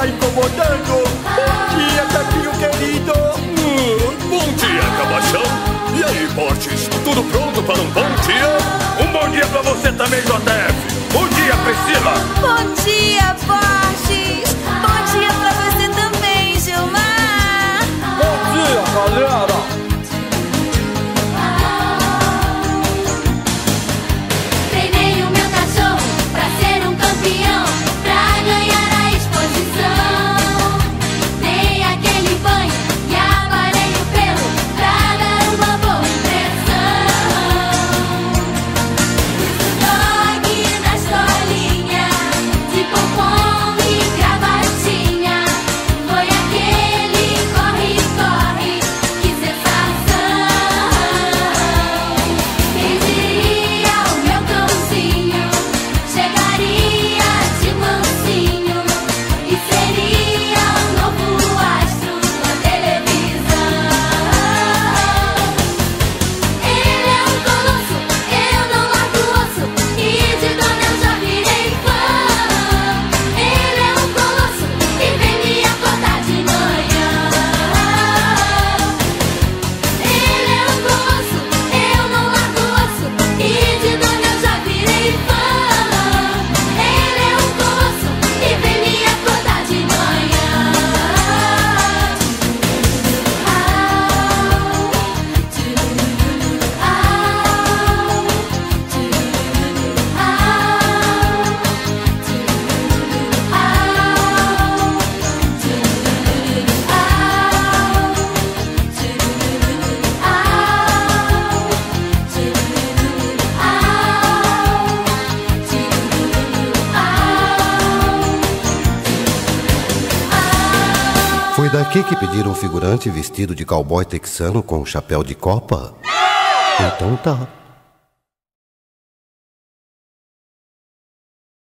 está incomodando. Bom dia, Pepinho querido. Bom dia, Cabação. E aí, Borges? Tudo pronto para um bom dia? Um bom dia pra você também, JF. Bom dia, Priscila. Bom dia, Borges. Bom dia pra você também, Gilmar. Bom dia, galera. Treinei o meu cachorro pra ser um campeão, pra ganhar a exposição. Dei aquele banho e aparei o pelo pra dar uma boa impressão. Dog na escolinha, de pompom e gravatinha. Foi aquele corre, corre, que sensação. Quem diria o meu cãozinho chegaria de mansinho e seria um novo astro na televisão. Ele é um colosso, eu não largo o osso, e de dona eu já virei fã. Ele é um colosso que vem me acordar de manhã. Ele é um colosso, eu não largo o osso, e de dona eu já virei fã. Ele é um colosso que vem me acordar de manhã. Foi daqui que pediram um figurante vestido de cowboy texano com chapéu de copa? Então tá.